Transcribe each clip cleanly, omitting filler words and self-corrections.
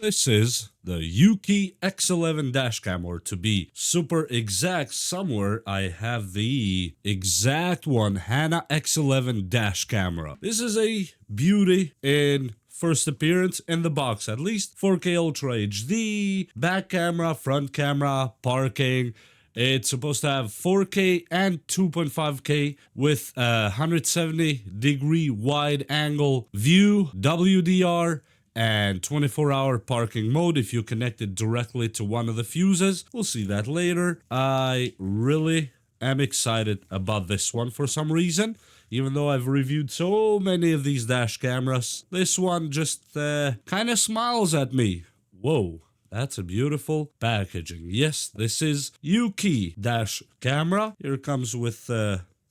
This is the EUKI X11 dashcam, or to be super exact, somewhere I have the exact one, Hana X11 dash camera. This is a beauty in first appearance in the box, at least 4K Ultra HD, back camera, front camera, parking. It's supposed to have 4K and 2.5K with a 170-degree wide angle view, WDR, and 24-hour parking mode if you connect it directly to one of the fuses. We'll see that later. I really am excited about this one for some reason. Even though I've reviewed so many of these dash cameras, this one just kind of smiles at me. Whoa. That's a beautiful packaging. Yes, this is EUKI dash camera. Here it comes with,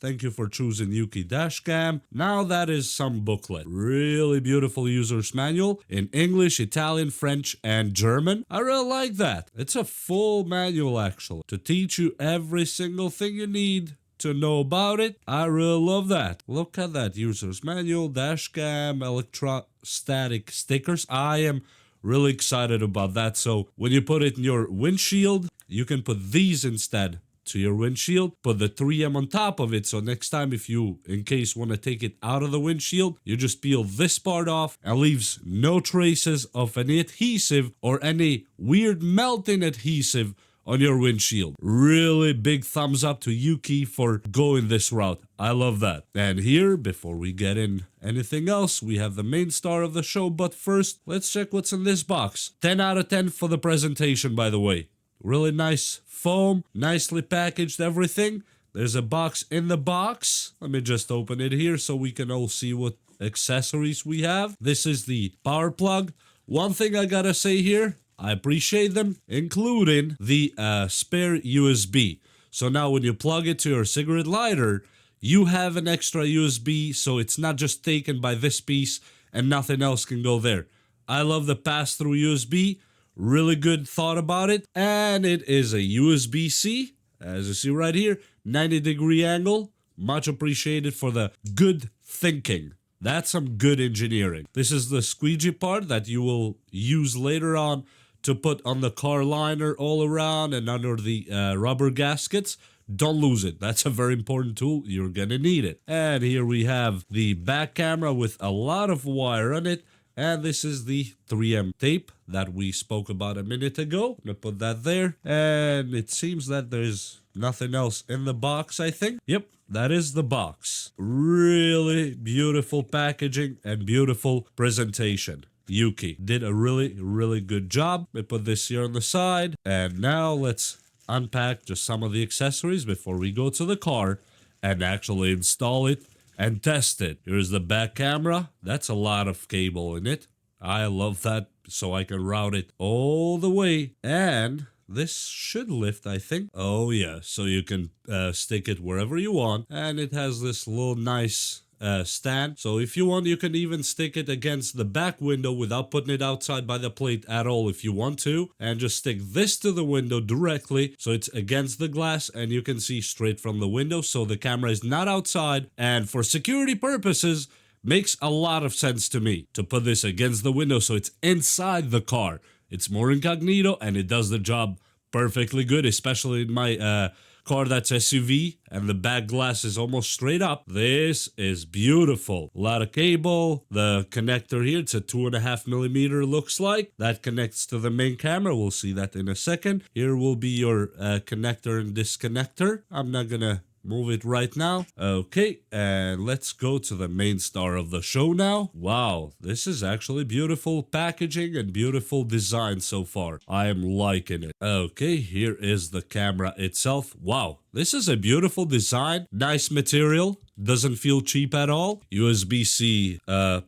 thank you for choosing EUKI dashcam. Now that is some booklet. Really beautiful user's manual in English, Italian, French, and German. I really like that. It's a full manual actually to teach you every single thing you need to know about it. I really love that. Look at that user's manual, dashcam, electrostatic stickers. I am really excited about that. So when you put it in your windshield, you can put these instead to your windshield, put the 3M on top of it. So next time, if you, in case, want to take it out of the windshield, you just peel this part off and leaves no traces of any adhesive or any weird melting adhesive on your windshield. Really big thumbs up to EUKI for going this route. I love that. And here, before we get in anything else, we have the main star of the show. But first, let's check what's in this box. 10 out of 10 for the presentation, by the way. Really nice foam, nicely packaged everything. There's a box in the box. Let me just open it here so we can all see what accessories we have. This is the power plug. One thing I gotta say here, I appreciate them, including the spare USB. So now when you plug it to your cigarette lighter, you have an extra USB, so it's not just taken by this piece and nothing else can go there. I love the pass-through USB. Really good thought about it. And it is a USB-C, as you see right here, 90-degree angle. Much appreciated for the good thinking. That's some good engineering. This is the squeegee part that you will use later on to put on the car liner all around and under the rubber gaskets. Don't lose it. That's a very important tool. You're gonna need it. And here we have the back camera with a lot of wire on it. And this is the 3M tape that we spoke about a minute ago. I'm gonna put that there. And it seems that there's nothing else in the box, I think. Yep, that is the box. Really beautiful packaging and beautiful presentation. EUKI did a really good job. We put this here on the side. And now let's unpack just some of the accessories before we go to the car and actually install it and test it. Here's the back camera. That's a lot of cable in it. I love that, so I can route it all the way. And this should lift, I think. Oh yeah, so you can stick it wherever you want. And it has this little nice stand. So if you want, you can even stick it against the back window without putting it outside by the plate at all if you want to. And just stick this to the window directly so it's against the glass and you can see straight from the window. So the camera is not outside. And for security purposes, makes a lot of sense to me to put this against the window so it's inside the car. It's more incognito and it does the job perfectly good, especially in my car that's SUV and the back glass is almost straight up. This is beautiful. A lot of cable. The connector here, it's a 2.5mm looks like. That connects to the main camera. We'll see that in a second. Here will be your connector and disconnector. I'm not gonna move it right now. Okay, and let's go to the main star of the show now. Wow, this is actually beautiful packaging and beautiful design so far. I am liking it. Okay, here is the camera itself. Wow, this is a beautiful design. Nice material. Doesn't feel cheap at all. USB-C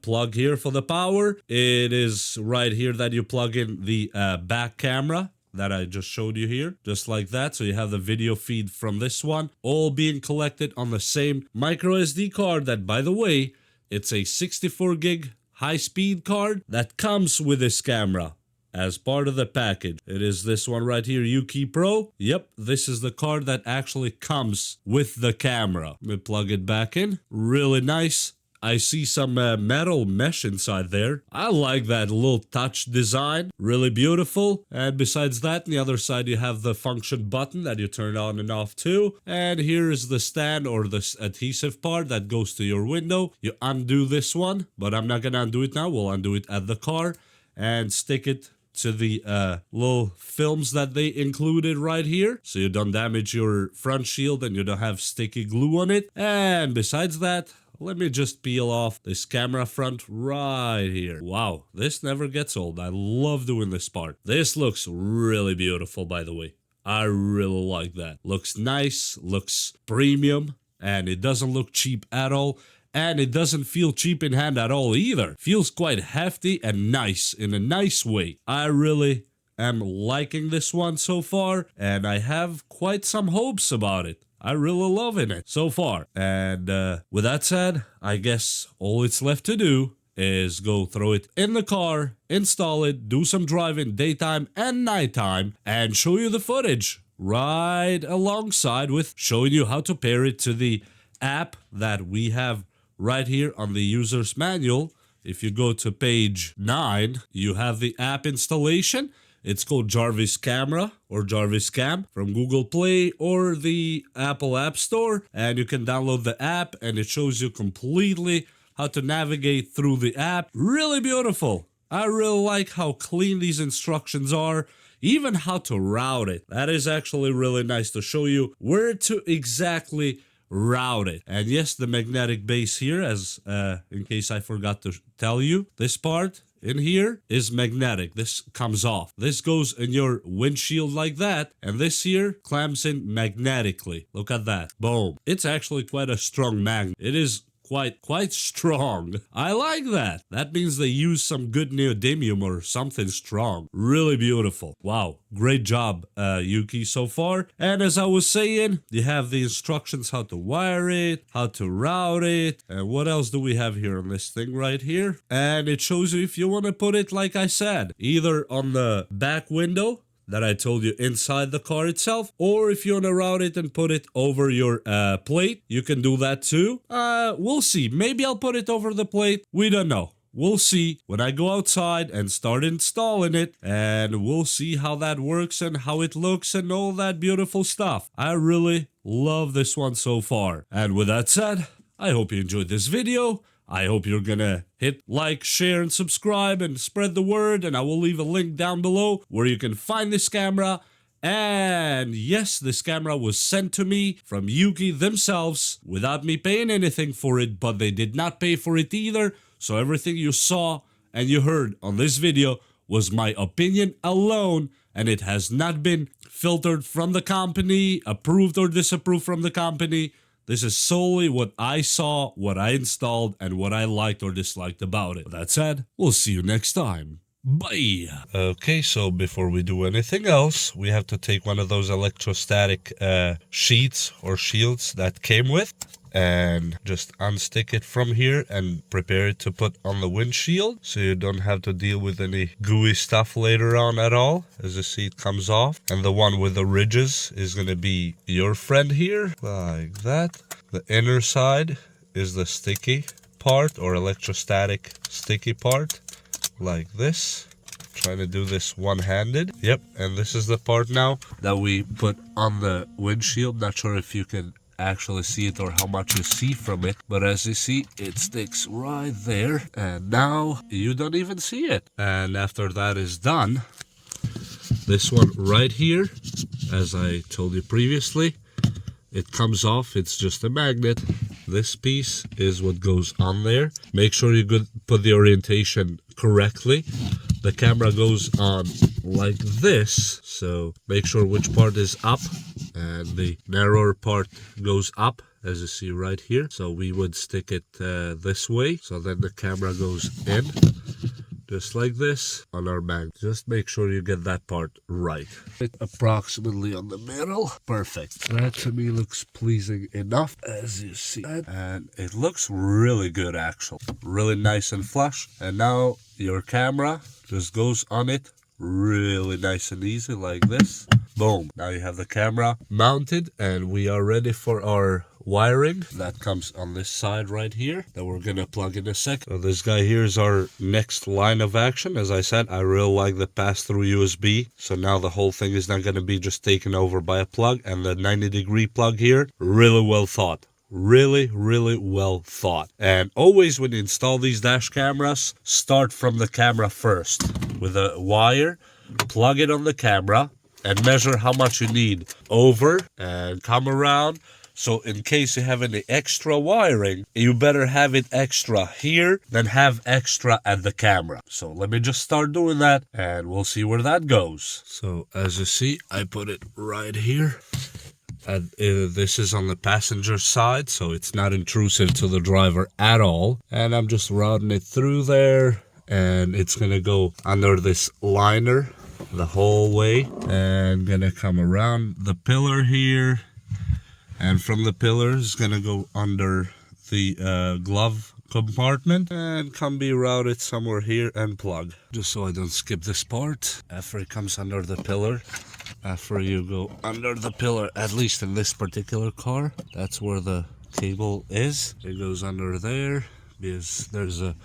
plug here for the power. It is right here that you plug in the back camera that I just showed you here, just like that. So you have the video feed from this one, all being collected on the same micro SD card that, by the way, it's a 64 gig high-speed card that comes with this camera as part of the package. It is this one right here, EUKI Pro. Yep, this is the card that actually comes with the camera. Let me plug it back in. Really nice. I see some metal mesh inside there. I like that little touch design, really beautiful. And besides that, on the other side you have the function button that you turn on and off too. And here is the stand or the adhesive part that goes to your window. You undo this one, but I'm not gonna undo it now. We'll undo it at the car and stick it to the little films that they included right here, so you don't damage your front shield and you don't have sticky glue on it. And besides that, let me just peel off this camera front right here. Wow, this never gets old. I love doing this part. This looks really beautiful, by the way. I really like that. Looks nice, looks premium, and it doesn't look cheap at all. And it doesn't feel cheap in hand at all either. Feels quite hefty and nice in a nice way. I really am liking this one so far, and I have quite some hopes about it. I really loving it so far. And with that said, I guess all it's left to do is go throw it in the car, install it, do some driving daytime and nighttime, and show you the footage right alongside with showing you how to pair it to the app that we have right here on the user's manual. If you go to page 9, you have the app installation. It's called Jarvis Camera or Jarvis Cam from Google Play or the Apple App Store. And you can download the app and it shows you completely how to navigate through the app. Really beautiful. I really like how clean these instructions are. Even how to route it. That is actually really nice to show you where to exactly route it. And yes, the magnetic base here, as in case I forgot to tell you, this part in here is magnetic. This comes off. This goes in your windshield like that, and this here clamps in magnetically. Look at that. Boom. It's actually quite a strong magnet. It is quite strong. I like that. That means they use some good neodymium or something strong. Really beautiful. Wow. Great job, EUKI, so far. And as I was saying, you have the instructions how to wire it, how to route it, and what else do we have here on this thing right here? And it shows you if you want to put it, like I said, either on the back window that I told you inside the car itself, or if you want to route it and put it over your plate, you can do that too. We'll see. Maybe I'll put it over the plate. We don't know. We'll see when I go outside and start installing it, and we'll see how that works and how it looks and all that beautiful stuff. I really love this one so far. And with that said, I hope you enjoyed this video. I hope you're gonna hit like, share, and subscribe and spread the word, and I will leave a link down below where you can find this camera. And yes, this camera was sent to me from EUKI themselves without me paying anything for it, but they did not pay for it either. So everything you saw and you heard on this video was my opinion alone, and it has not been filtered from the company, approved or disapproved from the company. This is solely what I saw, what I installed, and what I liked or disliked about it. With that said, we'll see you next time. Bye! Okay, so before we do anything else, we have to take one of those electrostatic sheets or shields that came with, and just unstick it from here and prepare it to put on the windshield so you don't have to deal with any gooey stuff later on at all. As you see, it comes off, and the one with the ridges is going to be your friend here, like that. The inner side is the sticky part or electrostatic sticky part, like this. Trying to do this one-handed. Yep, and this is the part now that we put on the windshield. Not sure if you can actually see it or how much you see from it, but as you see, it sticks right there, and now you don't even see it. And after that is done, this one right here, as I told you previously, it comes off. It's just a magnet. This piece is what goes on there. Make sure you put the orientation correctly. The camera goes on like this, so make sure which part is up, and the narrower part goes up, as you see right here. So we would stick it this way, so then the camera goes in, just like this on our magnet. Just make sure you get that part right. Approximately on the middle. Perfect. That to me looks pleasing enough, as you see. And it looks really good, actually. Really nice and flush. And now your camera just goes on it really nice and easy like this. Boom. Now you have the camera mounted, and we are ready for our wiring that comes on this side right here that we're gonna plug in a sec. So this guy here is our next line of action. As I said, I really like the pass-through USB. So now the whole thing is not gonna be just taken over by a plug. And the 90-degree plug here, really well thought. Really well thought. And always when you install these dash cameras, start from the camera first with a wire, plug it on the camera, and measure how much you need over and come around. So in case you have any extra wiring, you better have it extra here than have extra at the camera. So let me just start doing that and we'll see where that goes. So as you see, I put it right here. And this is on the passenger side, so it's not intrusive to the driver at all. And I'm just routing it through there, and it's gonna go under this liner the whole way, and gonna come around the pillar here, and from the pillar it's gonna go under the glove compartment and can be routed somewhere here and plug. Just so I don't skip this part, after it comes under the pillar, after you go under the pillar, at least in this particular car, that's where the cable is. It goes under there because there's a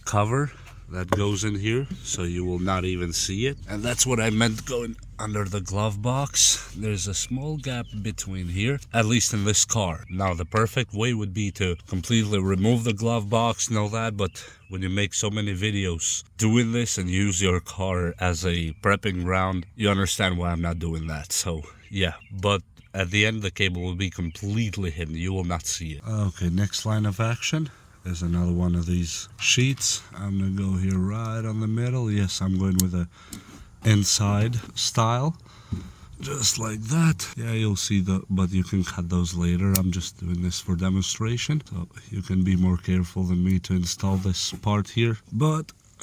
cover that goes in here, so you will not even see it. And that's what I meant going under the glove box. There's a small gap between here, at least in this car. Now the perfect way would be to completely remove the glove box and all that, but when you make so many videos doing this and use your car as a prepping ground, you understand why I'm not doing that. So yeah, but at the end the cable will be completely hidden. You will not see it. Okay, next line of action. There's another one of these sheets. I'm gonna go here right on the middle. Yes, I'm going with a inside style, just like that. Yeah, you'll see but you can cut those later. I'm just doing this for demonstration, so you can be more careful than me to install this part here.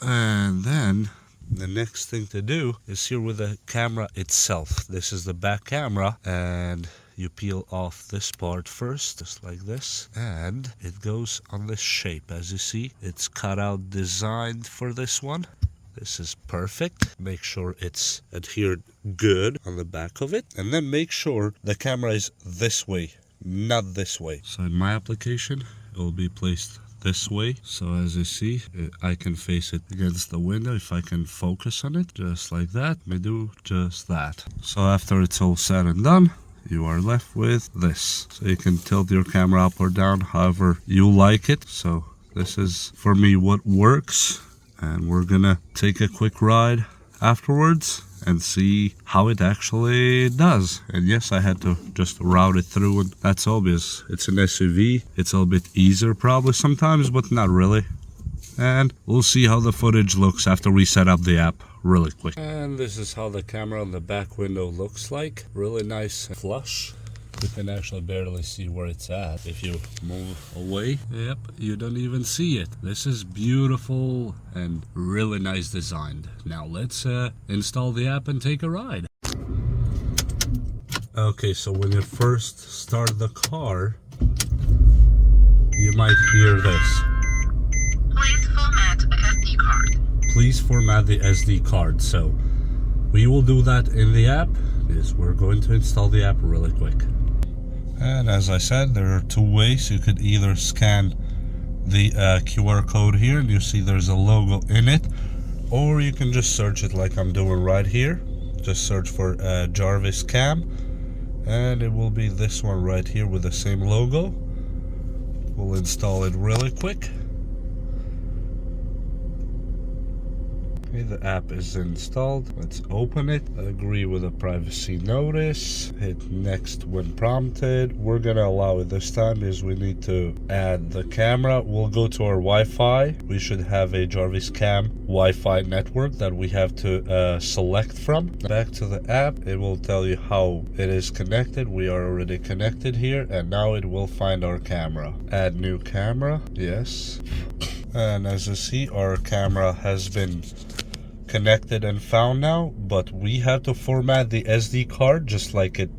And then the next thing to do is here with the camera itself. This is the back camera, and you peel off this part first, just like this, and it goes on this shape. As you see, it's cut out, designed for this one. This is perfect. Make sure it's adhered good on the back of it, and then make sure the camera is this way, not this way. So in my application, it will be placed this way. So as you see, I can face it against the window if I can focus on it, just like that. We do just that. So after it's all said and done, you are left with this. So you can tilt your camera up or down however you like it. So this is for me what works, and we're gonna take a quick ride afterwards and see how it actually does. And yes, I had to just route it through, and that's obvious. It's an SUV. It's a little bit easier probably sometimes, but not really. And we'll see how the footage looks after we set up the app really quick. And this is how the camera on the back window looks like. Really nice flush. You can actually barely see where it's at if you move away. Yep, you don't even see it. This is beautiful and really nice designed. Now let's install the app and take a ride. Okay, so when you first start the car, you might hear this. Please format the SD card. Please format the SD card. So we will do that in the app. Is we're going to install the app really quick. And as I said, there are two ways. You could either scan the QR code here and you see there's a logo in it, or you can just search it like I'm doing right here. Just search for Jarvis Cam, and it will be this one right here with the same logo. We'll install it really quick. Okay, the app is installed. Let's open it. Agree with the privacy notice. Hit next when prompted. We're gonna allow it this time because we need to add the camera. We'll go to our Wi-Fi. We should have a Jarvis Cam Wi-Fi network that we have to select from. Back to the app. It will tell you how it is connected. We are already connected here, and now it will find our camera. Add new camera. Yes. And as you see, our camera has been connected and found now, but we have to format the SD card just like it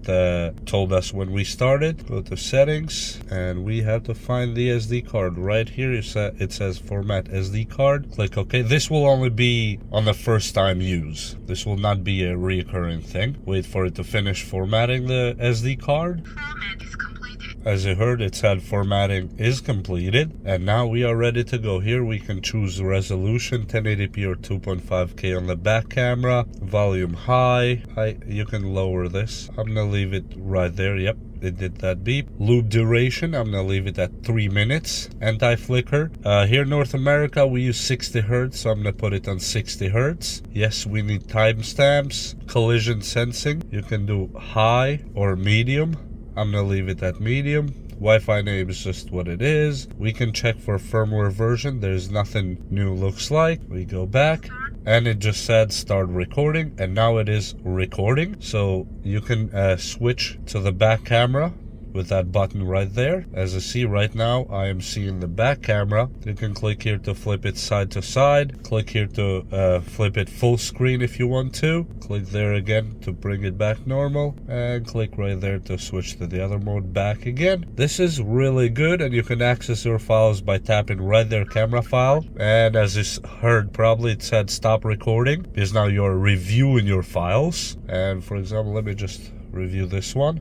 told us when we started. Go to settings, and we have to find the SD card right here. It says format SD card. Click OK. This will only be on the first time use. This will not be a recurring thing. Wait for it to finish formatting the SD card. Format is completed. As you heard, it said formatting is completed, and now we are ready to go. Here we can choose resolution 1080p or 2.5K on the back camera, volume high. You can lower this. I'm gonna leave it right there. Yep, it did that beep. Loop duration, I'm gonna leave it at 3 minutes. Anti-flicker. Here in North America we use 60 Hertz, so I'm gonna put it on 60 Hertz. Yes, we need timestamps. Collision sensing, you can do high or medium. I'm gonna leave it at medium. Wi-Fi name is just what it is. We can check for firmware version. There's nothing new looks like. We go back and it just said start recording, and now it is recording. So you can switch to the back camera with that button right there. As you see right now, I am seeing the back camera. You can click here to flip it side to side. Click here to flip it full screen if you want to. Click there again to bring it back normal. And click right there to switch to the other mode back again. This is really good, and you can access your files by tapping right there, camera file. And as you heard, probably it said stop recording, because now you're reviewing your files. And for example, let me just review this one.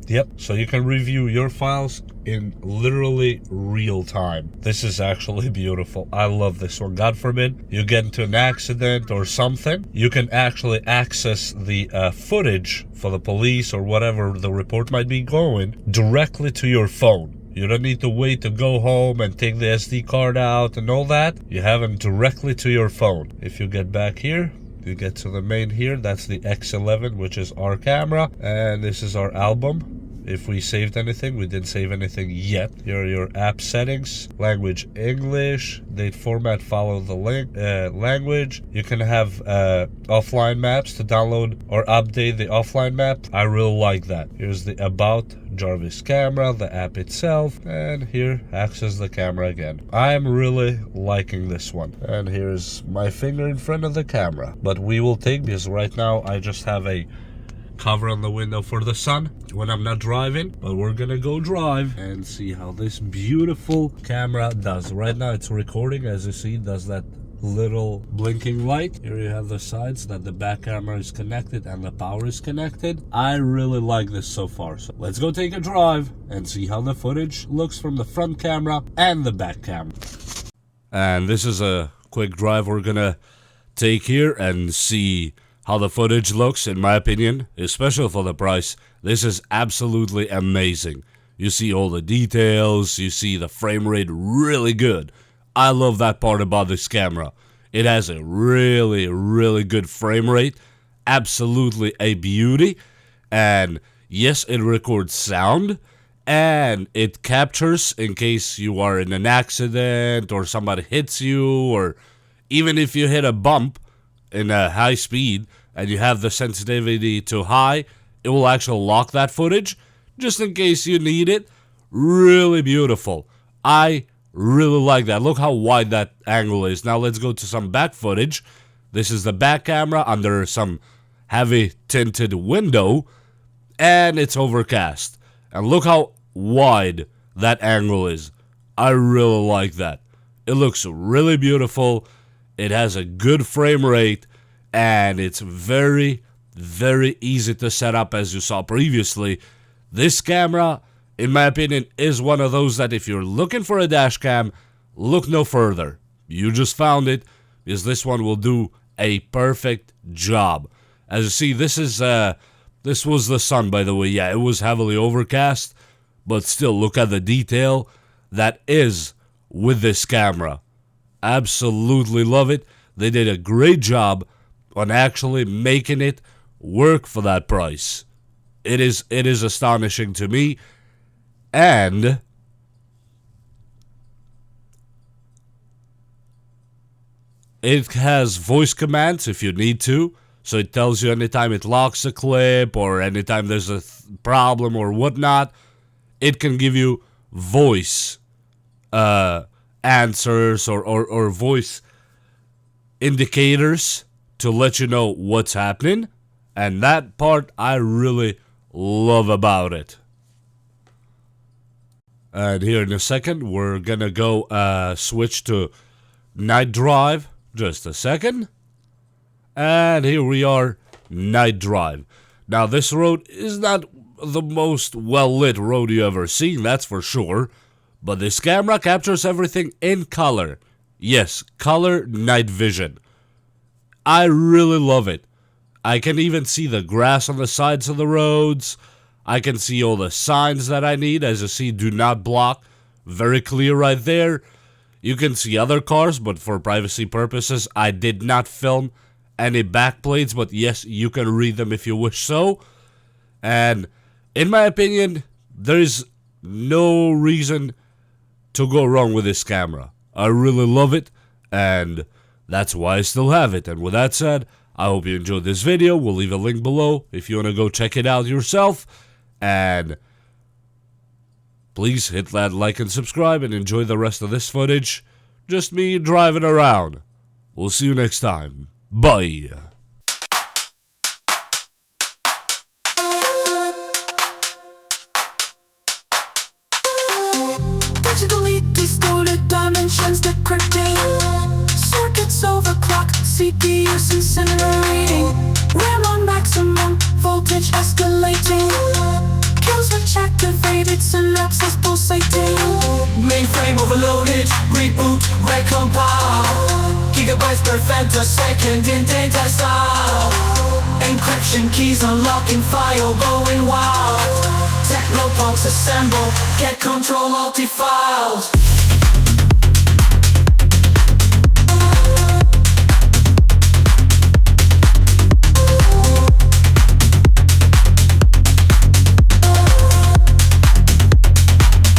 Yep, so you can review your files in literally real time. This is actually beautiful. I love this one. God forbid you get into an accident or something, you can actually access the footage for the police or whatever the report might be going directly to your phone. You don't need to wait to go home and take the SD card out and all that. You have them directly to your phone. If you get back here, you get to the main here. That's the X11, which is our camera, and this is our album. If we saved anything, we didn't save anything yet. Here are your app settings. Language English. Date format, follow the language. You can have offline maps to download or update the offline map. I really like that. Here's the about Jarvis camera, the app itself, and here access the camera again. I'm really liking this one. And here's my finger in front of the camera. But we will take, because right now I just have a cover on the window for the sun when I'm not driving, but we're gonna go drive and see how this beautiful camera does. Right now it's recording. As you see, it does that little blinking light. Here you have the sides that the back camera is connected and the power is connected. I really like this so far. So let's go take a drive and see how the footage looks from the front camera and the back camera. And this is a quick drive we're gonna take here and see how the footage looks. In my opinion, especially for the price, this is absolutely amazing. You see all the details, you see the frame rate really good. I love that part about this camera. It has a really, really good frame rate. Absolutely a beauty. And yes, it records sound, and it captures in case you are in an accident or somebody hits you, or even if you hit a bump in a high speed and you have the sensitivity to high, it will actually lock that footage just in case you need it. Really beautiful. I really like that. Look how wide that angle is. Now let's go to some back footage. This is the back camera under some heavy tinted window, and it's overcast. And look how wide that angle is. I really like that. It looks really beautiful. It has a good frame rate, and it's very, very easy to set up, as you saw previously. This camera, in my opinion, is one of those that if you're looking for a dash cam, look no further. You just found it, because this one will do a perfect job. As you see, this was the sun, by the way. Yeah, it was heavily overcast, but still, look at the detail that is with this camera. Absolutely love it. They did a great job on actually making it work for that price. It is astonishing to me. And it has voice commands if you need to. So it tells you anytime it locks a clip or anytime there's a problem or whatnot. It can give you voice answers or voice indicators to let you know what's happening. And that part I really love about it. And here in a second, we're gonna go switch to night drive. Just a second. And here we are, night drive. Now this road is not the most well-lit road you ever seen, that's for sure. But this camera captures everything in color. Yes, color night vision. I really love it. I can even see the grass on the sides of the roads. I can see all the signs that I need. As you see, do not block. Very clear right there. You can see other cars, but for privacy purposes, I did not film any backplates. But yes, you can read them if you wish so. And in my opinion, there is no reason to go wrong with this camera. I really love it, and that's why I still have it. And with that said, I hope you enjoyed this video. We'll leave a link below if you want to go check it out yourself. And please hit that like and subscribe and enjoy the rest of this footage. Just me driving around. We'll see you next time. Bye. Digitally distorted dimensions decrypting. Circuits overclock, CPUs incinerating. RAM on maximum, voltage escalating. Kills which activated, synapses pulsating. Mainframe overloaded, reboot, recompile. Gigabytes per femtosecond in data style. Encryption keys unlocking file going wild. Technopunks assemble, get control multi-files.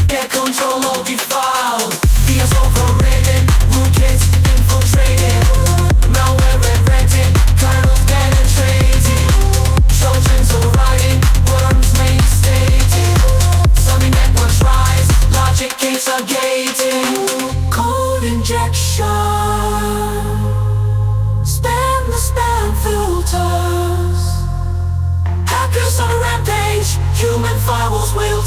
Get control multi-files. BIOS overridden, rootkits infiltrated. Malware red-rented, kernels penetrating. Trojans are riding, worms mainstated. Some networks rise, logic gates are gating. Code injection, spam the spam filters. Hackers on a rampage, human firewalls wilt.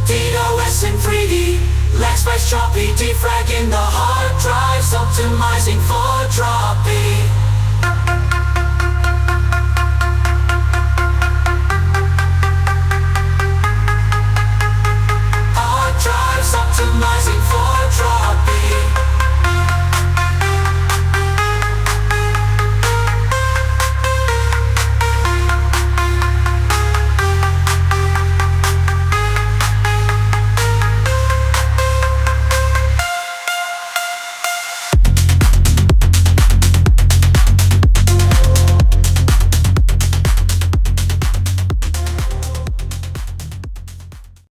DDoS in 3D, lag spikes choppy, defragging the hard drives, optimizing for